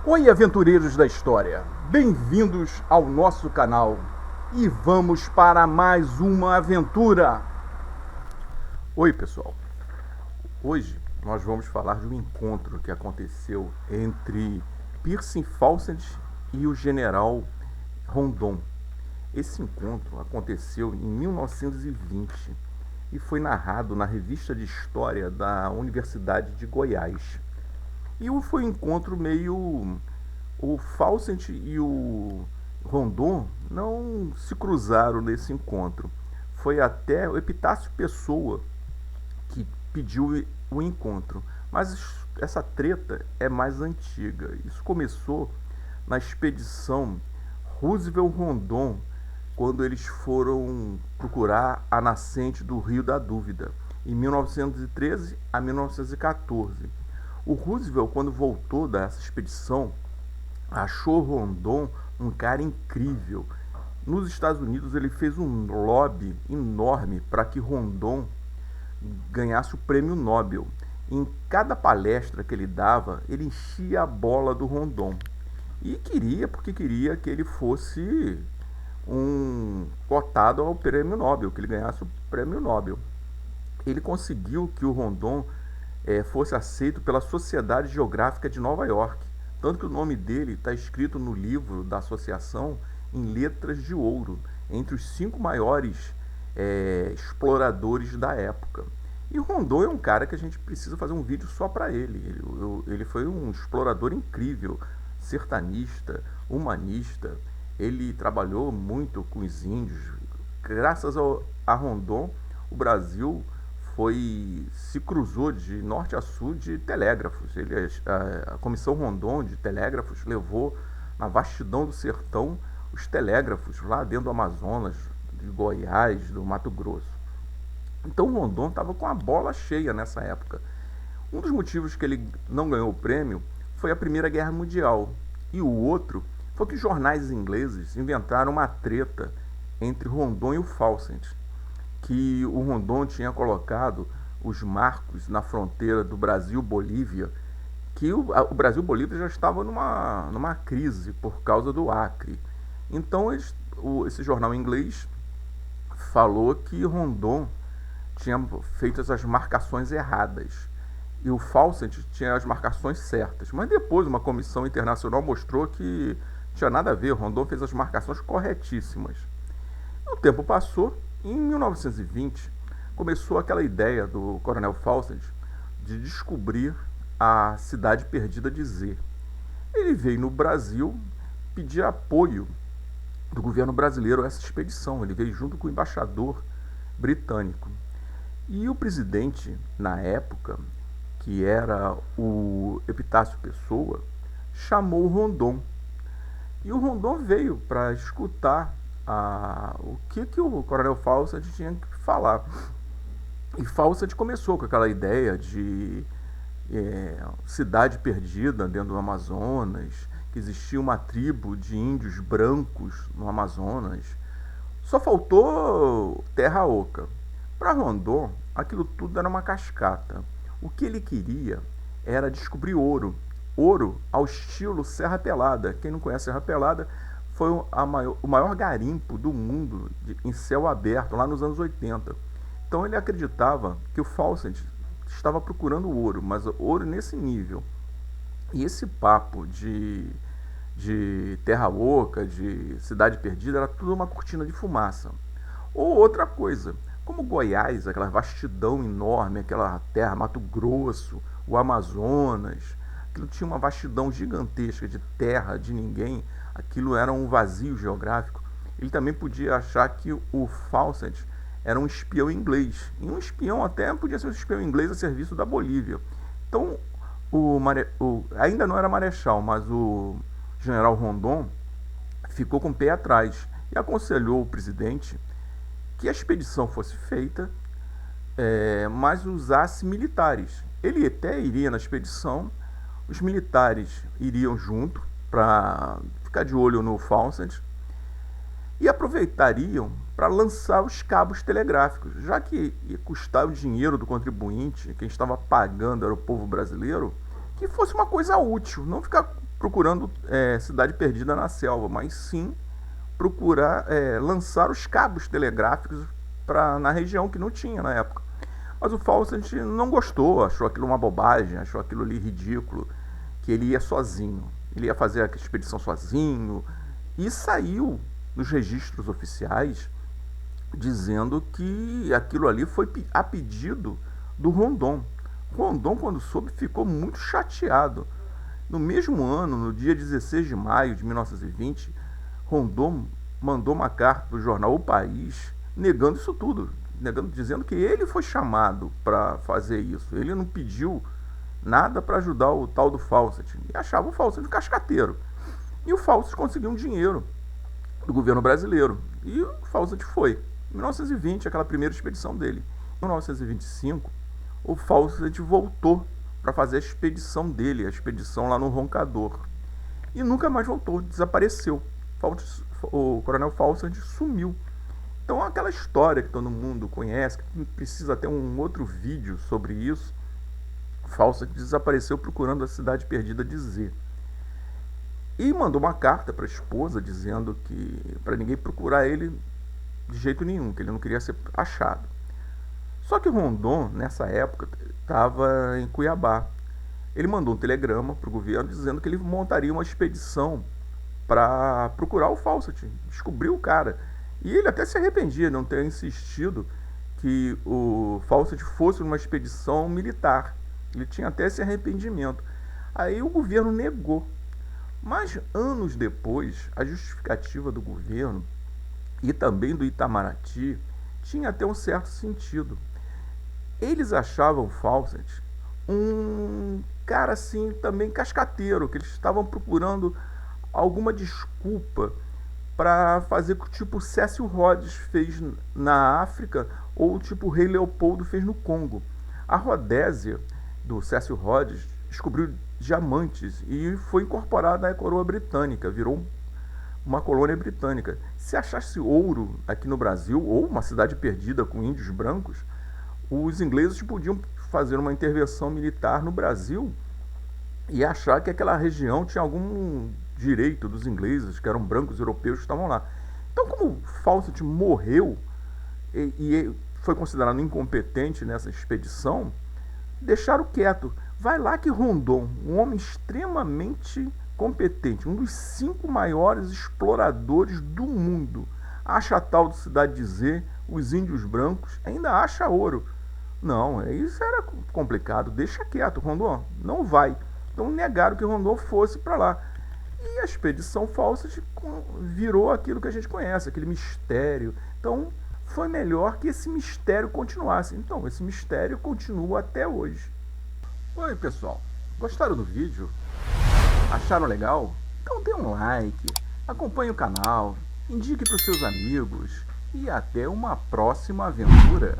Oi, aventureiros da história! Bem-vindos ao nosso canal e vamos para mais uma aventura! Oi, pessoal! Hoje nós vamos falar de um encontro que aconteceu entre Percy Fawcett e o general Rondon. Esse encontro aconteceu em 1920 e foi narrado na revista de história da Universidade de Goiás. E foi um encontro meio. O Fawcett e o Rondon não se cruzaram nesse encontro. Foi até o Epitácio Pessoa que pediu o encontro. Mas essa treta é mais antiga. Isso começou na expedição Roosevelt-Rondon, quando eles foram procurar a nascente do Rio da Dúvida, em 1913 a 1914. O Roosevelt, quando voltou dessa expedição, achou Rondon um cara incrível. Nos Estados Unidos, ele fez um lobby enorme para que Rondon ganhasse o prêmio Nobel. Em cada palestra que ele dava, ele enchia a bola do Rondon. E porque queria que ele fosse um cotado ao prêmio Nobel, que ele ganhasse o prêmio Nobel. Ele conseguiu que o Rondon fosse aceito pela Sociedade Geográfica de Nova York. Tanto que o nome dele está escrito no livro da associação em letras de ouro, entre os 5 maiores exploradores da época. E o Rondon é um cara que a gente precisa fazer um vídeo só para ele. Ele foi um explorador incrível, sertanista, humanista. Ele trabalhou muito com os índios. Graças a Rondon, o Brasil se cruzou de norte a sul de telégrafos. A Comissão Rondon de Telégrafos levou na vastidão do sertão os telégrafos lá dentro do Amazonas, de Goiás, do Mato Grosso. Então o Rondon estava com a bola cheia nessa época. Um dos motivos que ele não ganhou o prêmio foi a Primeira Guerra Mundial. E o outro foi que os jornais ingleses inventaram uma treta entre Rondon e o Fawcett, que o Rondon tinha colocado os marcos na fronteira do Brasil-Bolívia, que o Brasil-Bolívia já estava numa crise por causa do Acre. Então esse jornal inglês falou que Rondon tinha feito essas marcações erradas e o Fawcett tinha as marcações certas. Mas depois uma comissão internacional mostrou que tinha nada a ver, Rondon fez as marcações corretíssimas. O tempo passou e em 1920 começou aquela ideia do coronel Fawcett de descobrir a cidade perdida de Z. Ele veio no Brasil pedir apoio do governo brasileiro a essa expedição. Ele veio junto com o embaixador britânico. E o presidente, na época, que era o Epitácio Pessoa, chamou o Rondon. E o Rondon veio para escutar o que o coronel Fawcett tinha que falar. E Fawcett começou com aquela ideia de cidade perdida dentro do Amazonas, que existia uma tribo de índios brancos no Amazonas. Só faltou terra oca. Para Rondon, aquilo tudo era uma cascata. O que ele queria era descobrir ouro. Ouro ao estilo Serra Pelada. Quem não conhece Serra Pelada, foi o maior garimpo do mundo em céu aberto, lá nos anos 80. Então ele acreditava que o Fawcett estava procurando ouro, mas ouro nesse nível. E esse papo de terra oca, de cidade perdida, era tudo uma cortina de fumaça. Ou outra coisa, como Goiás, aquela vastidão enorme, aquela terra, Mato Grosso, o Amazonas, aquilo tinha uma vastidão gigantesca de terra, de ninguém, aquilo era um vazio geográfico. Ele também podia achar que o Fawcett era um espião inglês. E um espião até podia ser um espião inglês a serviço da Bolívia. Então, ainda não era marechal, mas o general Rondon ficou com o pé atrás e aconselhou o presidente que a expedição fosse feita, mas usasse militares. Ele até iria na expedição, os militares iriam junto para ficar de olho no Fawcett e aproveitariam para lançar os cabos telegráficos, já que ia custar o dinheiro do contribuinte, quem estava pagando era o povo brasileiro, que fosse uma coisa útil, não ficar procurando cidade perdida na selva, mas sim procurar lançar os cabos telegráficos na região que não tinha na época. Mas o Fawcett não gostou, achou aquilo uma bobagem, achou aquilo ali ridículo, que ele ia sozinho, ele ia fazer a expedição sozinho, e saiu nos registros oficiais dizendo que aquilo ali foi a pedido do Rondon. Rondon, quando soube, ficou muito chateado. No mesmo ano, no dia 16 de maio de 1920, Rondon mandou uma carta para o jornal O País negando isso tudo, dizendo que ele foi chamado para fazer isso. Ele não pediu nada para ajudar o tal do Fawcett. E achava o Fawcett um cascateiro. E o Fawcett conseguiu um dinheiro do governo brasileiro. E o Fawcett foi. Em 1920, aquela primeira expedição dele. Em 1925, o Fawcett voltou para fazer a expedição dele, a expedição lá no Roncador. E nunca mais voltou, desapareceu. O coronel Fawcett sumiu. Então aquela história que todo mundo conhece, que precisa ter um outro vídeo sobre isso, Fawcett desapareceu procurando a cidade perdida de Z. E mandou uma carta para a esposa dizendo que para ninguém procurar ele de jeito nenhum, que ele não queria ser achado. Só que Rondon, nessa época, estava em Cuiabá. Ele mandou um telegrama para o governo dizendo que ele montaria uma expedição para procurar o Fawcett, descobrir o cara. E ele até se arrependia de não ter insistido que o Fawcett fosse uma expedição militar. Ele tinha até esse arrependimento. Aí o governo negou. Mas anos depois, a justificativa do governo e também do Itamaraty tinha até um certo sentido. Eles achavam Fawcett um cara assim também cascateiro, que eles estavam procurando alguma desculpa para fazer o que tipo Cécio Rhodes fez na África ou tipo o rei Leopoldo fez no Congo. A Rodésia do Cécio Rhodes descobriu diamantes e foi incorporada à coroa britânica, virou uma colônia britânica. Se achasse ouro aqui no Brasil ou uma cidade perdida com índios brancos, os ingleses podiam fazer uma intervenção militar no Brasil e achar que aquela região tinha algum direito dos ingleses, que eram brancos europeus que estavam lá. Então, como Fawcett morreu e foi considerado incompetente nessa expedição, deixaram quieto. Vai lá que Rondon, um homem extremamente competente, um dos 5 maiores exploradores do mundo, acha a tal de cidade de Z, os índios brancos, ainda acha ouro. Não, isso era complicado, deixa quieto, Rondon, não vai. Então negaram que Rondon fosse para lá. E a expedição Fawcett virou aquilo que a gente conhece, aquele mistério. Então foi melhor que esse mistério continuasse. Então esse mistério continua até hoje. Oi pessoal, gostaram do vídeo? Acharam legal? Então dê um like, acompanhe o canal, indique para os seus amigos e até uma próxima aventura.